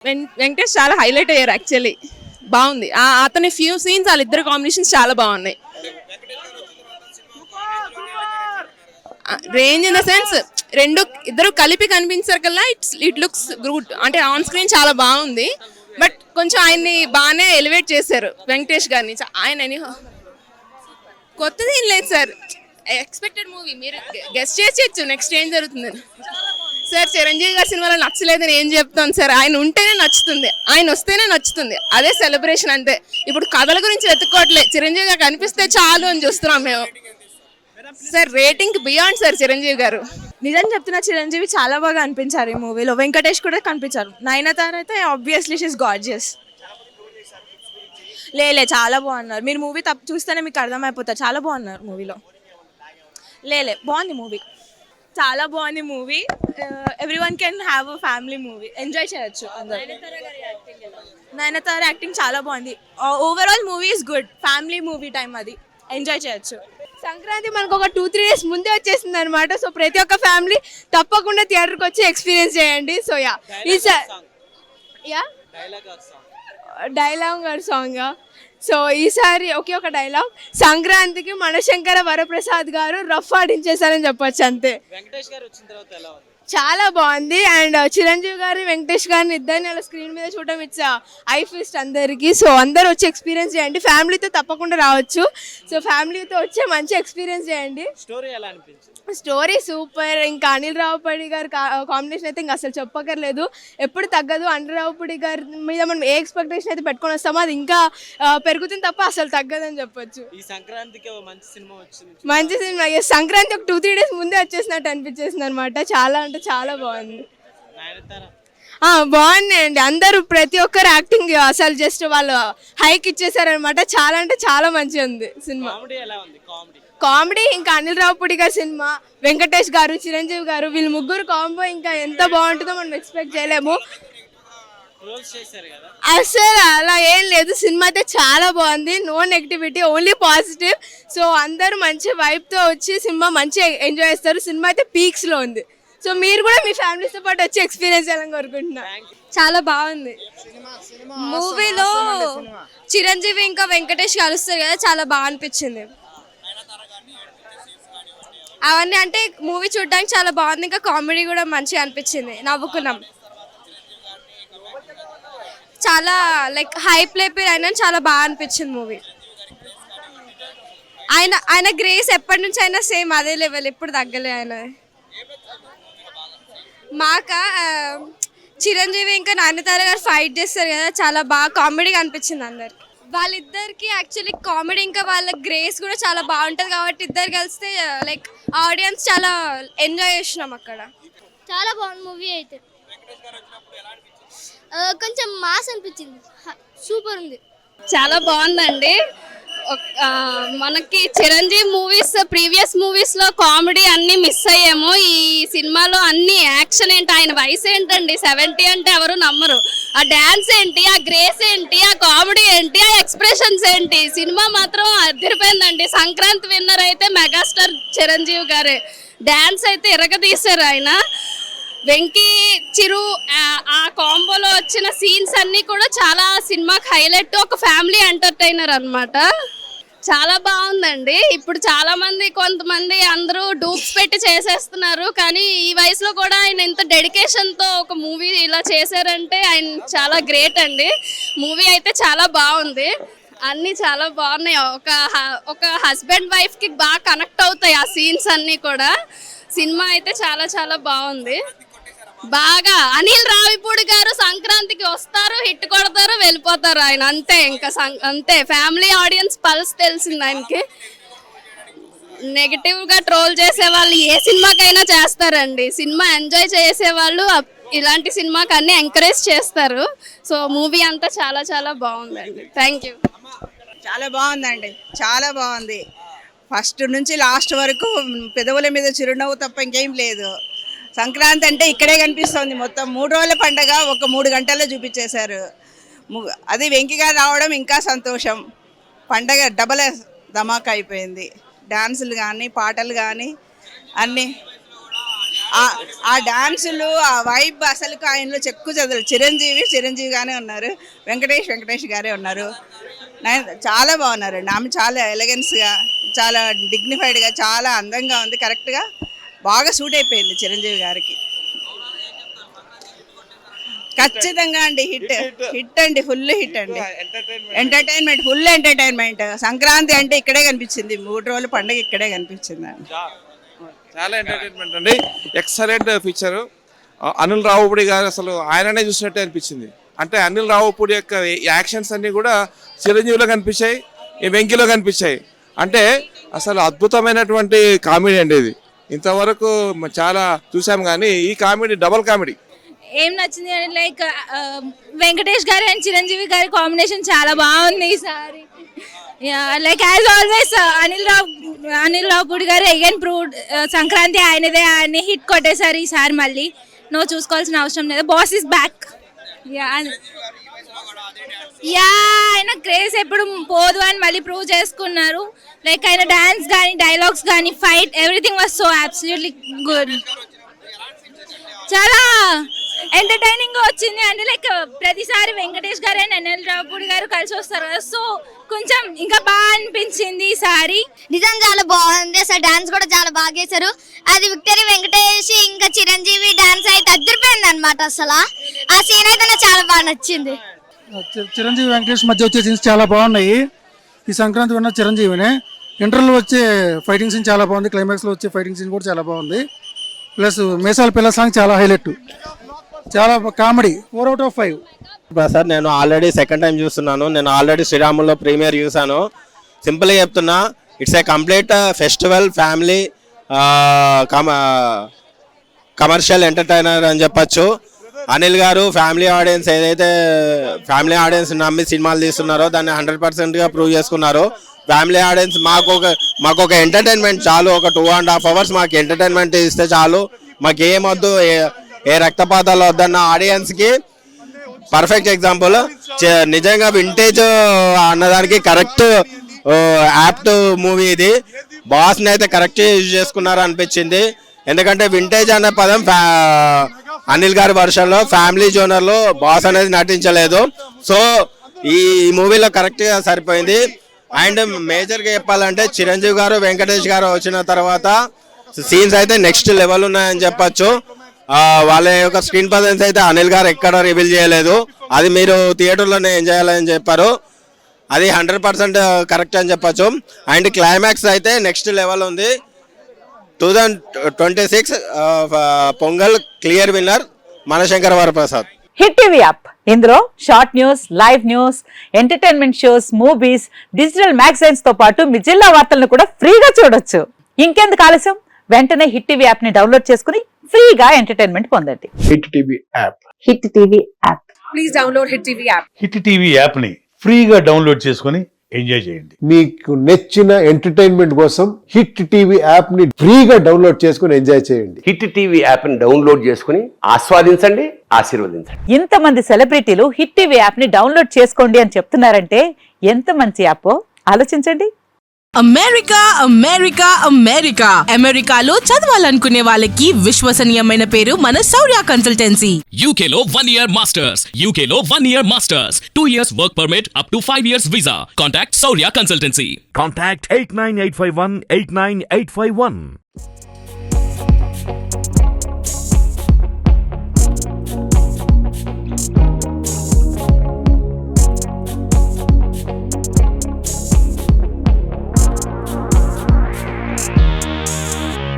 వెంకటేష్ చాలా హైలైట్ అయ్యారు యాక్చువల్లీ. బాగుంది. అతని ఫ్యూ సీన్స్ వాళ్ళిద్దరు కాంబినేషన్స్ చాలా బాగున్నాయి. రేంజ్ ఇన్ ద సెన్స్ ఇద్దరు కలిపి కనిపించారు కల్లా ఇట్ లుక్స్ గుడ్. అంటే ఆన్ స్క్రీన్ చాలా బాగుంది. బట్ కొంచెం ఆయన్ని బాగానే ఎలివేట్ చేశారు వెంకటేష్ గారిని. ఆయన కొత్తది ఏం లేదు సార్. Expected movie. మీరు గెస్ట్ చేసేయచ్చు నెక్స్ట్ ఏం జరుగుతుందని. సార్ చిరంజీవి గారి సినిమాలో నచ్చలేదని ఏం చెప్తాను సార్. ఆయన ఉంటేనే నచ్చుతుంది, ఆయన వస్తేనే నచ్చుతుంది. అదే సెలబ్రేషన్ అంతే. ఇప్పుడు కథల గురించి వెతుక్కోవట్లేదు, చిరంజీవి గారు కనిపిస్తే చాలు అని చూస్తున్నాం మేము. Sir rating beyond sir Chiranjeevi గారు. నిజం చెప్తున్నా, చిరంజీవి చాలా బాగా అనిపించారు ఈ మూవీలో. వెంకటేష్ కూడా కనిపించారు. నయనతార అయితే ఆబ్వియస్లీ షీస్ గార్జియస్. లేలే చాలా బాగున్నారు. మీరు మూవీ చూస్తేనే మీకు అర్థమైపోతారు. చాలా బాగున్నారు మూవీలో. లేలే బాగుంది మూవీ, చాలా బాగుంది movie. Everyone can have a family movie, enjoy చేయొచ్చు అందరూ. నయనతార యాక్టింగ్ చాలా బాగుంది. Overall movie is good. Family movie time, అది ఎంజాయ్ చేయొచ్చు. సంక్రాంతి మనకు ఒక 2-3 days ముందే వచ్చేసింది అనమాట. సో ప్రతి ఒక్క ఫ్యామిలీ తప్పకుండా థియేటర్కి వచ్చి ఎక్స్పీరియన్స్ చేయండి. So dialogue song. సో ఈసారి ఒకే ఒక డైలాగ్, సంక్రాంతికి మనశంకర వరప్రసాద్ గారు రఫ్ ఆడించేశారని చెప్పొచ్చు అంతే. చాలా బాగుంది. అండ్ చిరంజీవి గారు వెంకటేష్ గారిని ఇద్దరిని అలా స్క్రీన్ మీద చూడడం ఇట్స్ ఐ ఫీస్ట్ అందరికీ. సో అందరు వచ్చి ఎక్స్పీరియన్స్ చేయండి. ఫ్యామిలీతో తప్పకుండా రావచ్చు. సో ఫ్యామిలీతో వచ్చే మంచి ఎక్స్పీరియన్స్ చేయండి. Story super. ఇంకా అనిల్ రావుపూడి గారి కాంబినేషన్ అయితే ఇంకా అసలు చెప్పక్కర్లేదు, ఎప్పుడు తగ్గదు. అనిల్ రావుపూడి గారి మీద మనం ఏ ఎక్స్పెక్టేషన్ అయితే పెట్టుకొని వస్తామో అది ఇంకా పెరుగుతుంది తప్ప అసలు తగ్గదని చెప్పొచ్చు. మంచి సినిమా. సంక్రాంతి ఒక 2-3 days ముందే వచ్చేసినట్టు అనిపించేసింది అనమాట. చాలా అంటే చాలా బాగుంది. బాగున్నాయండి. అందరూ ప్రతి ఒక్కరు యాక్టింగ్ అసలు జస్ట్ వాళ్ళు హైక్ ఇచ్చేసారనమాట. చాలా అంటే చాలా మంచిగా ఉంది సినిమా. కామెడీ ఇంకా అనిల్ రావుపూడి గారి సినిమా, వెంకటేష్ గారు, చిరంజీవి గారు, వీళ్ళు ముగ్గురు కాంబో ఇంకా ఎంత బాగుంటుందో మనం ఎక్స్పెక్ట్ చేయలేము. అసలు అలా ఏం లేదు. సినిమా అయితే చాలా బాగుంది. No negativity, only positive. So అందరూ మంచి వైబ్తో వచ్చి సినిమా మంచిగా ఎంజాయ్ చేస్తారు. సినిమా అయితే పీక్స్లో ఉంది. సో మీరు కూడా మీ ఫ్యామిలీతో పాటు వచ్చి ఎక్స్పీరియన్స్ చేయాలని కోరుకుంటున్నా. చాలా బాగుంది. మూవీలో చిరంజీవి ఇంకా వెంకటేష్ కలుస్తారు కదా, చాలా బాగా అనిపించింది. అవన్నీ అంటే మూవీ చూడడానికి చాలా బాగుంది. ఇంకా కామెడీ కూడా మంచిగా అనిపించింది, నవ్వుకున్నాం. చాలా లైక్ హైప్ లేపి అయినా చాలా బాగా అనిపించింది మూవీ. ఆయన గ్రేస్ ఎప్పటి నుంచి అయినా సేమ్ అదే లెవెల్, ఎప్పుడు తగ్గలే ఆయన. మాకా చిరంజీవి ఇంకా నయనతార గారు ఫైట్ చేస్తారు కదా, చాలా బాగా కామెడీగా అనిపించింది అందరికి. వాళ్ళిద్దరికి యాక్చువల్లీ కామెడీ ఇంకా వాళ్ళ గ్రేస్ కూడా చాలా బాగుంటుంది కాబట్టి ఇద్దరు కలిస్తే లైక్ ఆడియన్స్ చాలా ఎంజాయ్ చేసినాం అక్కడ. చాలా బాగుంది మూవీ అయితే. కొంచెం మాస్ అనిపించింది. సూపర్ ఉంది. చాలా బాగుందండి. మనకి చిరంజీవి మూవీస్ ప్రీవియస్ మూవీస్లో కామెడీ అన్నీ మిస్ అయ్యాము. ఈ సినిమాలో అన్ని యాక్షన్ ఏంటి, ఆయన వయసు ఏంటండి 70 అంటే ఎవరు నమ్మరు. ఆ డ్యాన్స్ ఏంటి, ఆ గ్రేస్ ఏంటి, ఆ కామెడీ ఏంటి, ఆ ఎక్స్ప్రెషన్స్ ఏంటి, సినిమా మాత్రం అదిరిపోయిందండి. సంక్రాంతి విన్నర్ అయితే మెగాస్టార్ చిరంజీవి గారే. డ్యాన్స్ అయితే ఇరగదీశారు ఆయన. వెంకీ చిరు ఆ కాంబోలో వచ్చిన సీన్స్ అన్నీ కూడా చాలా సినిమాకి హైలైట్. ఒక ఫ్యామిలీ ఎంటర్టైనర్ అన్నమాట. చాలా బాగుందండి. ఇప్పుడు చాలా మంది కొంతమంది అందరూ డూప్స్ పెట్టి చేసేస్తున్నారు, కానీ ఈ వయసులో కూడా ఆయన ఇంత డెడికేషన్తో ఒక మూవీ ఇలా చేశారంటే ఆయన చాలా గ్రేట్ అండి. మూవీ అయితే చాలా బాగుంది. అన్నీ చాలా బాగున్నాయి. ఒక హస్బెండ్ వైఫ్కి బాగా కనెక్ట్ అవుతాయి ఆ సీన్స్ అన్నీ కూడా. సినిమా అయితే చాలా చాలా బాగుంది. బాగా అనిల్ రావిపూడి గారు సంక్రాంతికి వస్తారు, హిట్ కొడతారు, వెళ్ళిపోతారు ఆయన అంతే. ఇంకా అంతే. ఫ్యామిలీ ఆడియన్స్ పల్స్ తెలిసింది ఆయనకి. నెగిటివ్గా ట్రోల్ చేసే వాళ్ళు ఏ సినిమాకైనా చేస్తారండి. సినిమా ఎంజాయ్ చేసేవాళ్ళు ఇలాంటి సినిమాకి అన్నీ ఎంకరేజ్ చేస్తారు. సో మూవీ అంతా చాలా చాలా బాగుందండి. Thank you. చాలా బాగుందండి, చాలా బాగుంది. ఫస్ట్ నుంచి లాస్ట్ వరకు పెదవుల మీద చిరునవ్వు తప్ప ఇంకేం లేదు. సంక్రాంతి అంటే ఇక్కడే కనిపిస్తుంది. మొత్తం 3 రోజుల పండగ ఒక 3 గంటల్లో చూపించేశారు. అది వెంకీ గారు రావడం ఇంకా సంతోషం. పండగ డబల్ ధమాకా అయిపోయింది. డాన్సులు కానీ పాటలు కానీ అన్నీ ఆ డాన్సులు ఆ వైబ్ అసలు ఆయనలో చెక్కు చదువు. చిరంజీవిగానే ఉన్నారు, వెంకటేష్ గారే ఉన్నారు. చాలా బాగున్నారండి. ఆమె చాలా ఎలగెన్స్గా, చాలా డిగ్నిఫైడ్గా, చాలా అందంగా ఉంది. కరెక్ట్గా బాగా సూట్ అయిపోయింది చిరంజీవి గారికి. ఖచ్చితంగా అండి హిట్ అండి, ఫుల్ హిట్ అండి. Entertainment, full entertainment. సంక్రాంతి అంటే ఇక్కడే కనిపించింది, 3 రోజుల పండుగ ఇక్కడే కనిపించింది అండి. చాలా ఎంటర్టైన్మెంట్ అండి, ఎక్సలెంట్ పిక్చర్. అనిల్ రావుపూడి గారు అసలు ఆయననే చూసినట్టే అనిపించింది. అంటే అనిల్ రావుపూడి యొక్క యాక్షన్స్ అన్నీ కూడా చిరంజీవిలో కనిపించాయి, ఈ వెంకీలో కనిపించాయి. అంటే అసలు అద్భుతమైనటువంటి కామెడీ అండి ఇది. ఇంతవరకు చాలా చూసాం కానీ ఈ కామెడీ డబల్ కామెడీ. ఏం నచ్చింది అంటే లైక్ వెంకటేష్ గారు అండ్ చిరంజీవి గారి కాంబినేషన్ చాలా బాగుంది ఈసారి. Like as always Anil Ravipudi గారు అగైన్ ప్రూవ్డ్ సంక్రాంతి ఆయనదే, ఆయన హిట్ కొట్టేశారు ఈసారి. మళ్ళీ నువ్వు చూసుకోవాల్సిన అవసరం లేదు, బాస్ ఇస్ బ్యాక్. ఆయన క్రేజ్ ఎప్పుడు పోదు అని మళ్ళీ ప్రూవ్ చేసుకున్నారు. లైక్ ఆయన డాన్స్ కానీ, డైలాగ్స్ కానీ, fight, everything was so absolutely good. చాలా ఎంటర్టైనింగ్ గా వచ్చింది. అంటే లైక్ ప్రతిసారి వెంకటేష్ గారు అండ్ అనిల్ రావుపూడి గారు కలిసి వస్తారు కదా, సో కొంచెం ఇంకా బాగా అనిపించింది ఈసారి. నిజం చాలా బాగుంది. అసలు డాన్స్ కూడా చాలా బాగా చేశారు. అది విక్టరీ వెంకటేష్ ఇంకా చిరంజీవి డాన్స్ అయితే అదిరిపోయింది అనమాట. అసలు ఆ సీన్ అయితే నాకు చాలా బాగా నచ్చింది. చిరంజీవి వెంకటేష్ మధ్య వచ్చే సీన్స్ చాలా బాగున్నాయి. ఈ సంక్రాంతి ఉన్న చిరంజీవినే. ఇంటర్లో వచ్చే ఫైటింగ్ సీన్ చాలా బాగుంది, క్లైమాక్స్లో వచ్చే ఫైటింగ్ సీన్ కూడా చాలా బాగుంది. ప్లస్ మేసాల పిల్ల సాంగ్ చాలా హైలైట్, చాలా కామెడీ. 4 out of 5. సార్ నేను ఆల్రెడీ సెకండ్ టైం చూస్తున్నాను. నేను ఆల్రెడీ శ్రీరాముల్లో ప్రీమియర్ చూసాను. సింపుల్గా చెప్తున్నా, it's a complete festival family commercial entertainer అని చెప్పచ్చు. అనిల్ గారు ఫ్యామిలీ ఆడియన్స్ నమ్మి సినిమాలు తీస్తున్నారో దాన్ని 100%గా ప్రూవ్ చేసుకున్నారు. ఫ్యామిలీ ఆడియన్స్ మాకు ఒక ఎంటర్టైన్మెంట్ చాలు, ఒక 2.5 hours మాకు ఎంటర్టైన్మెంట్ ఇస్తే చాలు, మాకు ఏమొద్దు, ఏ రక్తపాతాలు వద్దన్న ఆడియన్స్కి పర్ఫెక్ట్ ఎగ్జాంపుల్. నిజంగా వింటేజ్ అన్నదానికి కరెక్ట్ యాప్ట్ మూవీ ఇది. బాస్ని అయితే కరెక్ట్ యూజ్ చేసుకున్నారు అనిపించింది. ఎందుకంటే వింటేజ్ అనే పదం అనిల్ గారి వర్షన్లో ఫ్యామిలీ జోనర్లో బాస్ అనేది నటించలేదు. సో ఈ మూవీలో కరెక్ట్గా సరిపోయింది. అండ్ మేజర్గా చెప్పాలంటే చిరంజీవి గారు వెంకటేష్ గారు వచ్చిన తర్వాత సీన్స్ అయితే నెక్స్ట్ లెవెల్ ఉన్నాయని చెప్పచ్చు. వాళ్ళ యొక్క స్క్రీన్ ప్రజెన్స్ అయితే అనిల్ గారు ఎక్కడ రివీల్ చేయలేదు. అది మీరు థియేటర్లోనే ఎంజాయ్ చేయాలని చెప్పారు, అది 100% కరెక్ట్ అని చెప్పచ్చు. అండ్ క్లైమాక్స్ అయితే నెక్స్ట్ లెవెల్ ఉంది. 2026 Pongal clear winner Mana Shankara Varaprasad. Hit TV app, ఇందులో short news, live news, entertainment shows, movies, digital magazines తో పాటు మీ జిల్లా వార్తలను కూడా ఫ్రీగా చూడొచ్చు. ఇంకెందుకు ఆలస్యం, వెంటనే హిట్ టీవీ యాప్ ని డౌన్లోడ్ చేసుకుని ఫ్రీగా ఎంటర్టైన్మెంట్ పొందండి. Hit TV app, hit TV app, please download hit TV app. Hit TV app ని ఫ్రీగా డౌన్లోడ్ చేసుకుని ఎంజాయ్ చేయండి. మీకు నచ్చిన ఎంటర్టైన్మెంట్ కోసం హిట్ టీవీ యాప్ ని ఫ్రీగా డౌన్లోడ్ చేసుకుని ఎంజాయ్ చేయండి. హిట్ టీవీ యాప్ ని డౌన్లోడ్ చేసుకుని ఆస్వాదించండి, ఆశీర్వదించండి. ఇంతమంది సెలబ్రిటీలు హిట్ టీవీ యాప్ ని డౌన్లోడ్ చేసుకోండి అని చెప్తున్నారంటే ఎంత మంచి యాప్ ఆలోచించండి. అమెరికాలో చదవాలనుకునే వాళ్ళకి విశ్వసనీయమైన పేరు మన శౌర్య కన్సల్టెన్సీ. యూకేలో 1 year masters, 2 years work permit up to 5 years visa. Contact Saurya Consultancy. Contact 89851 89851.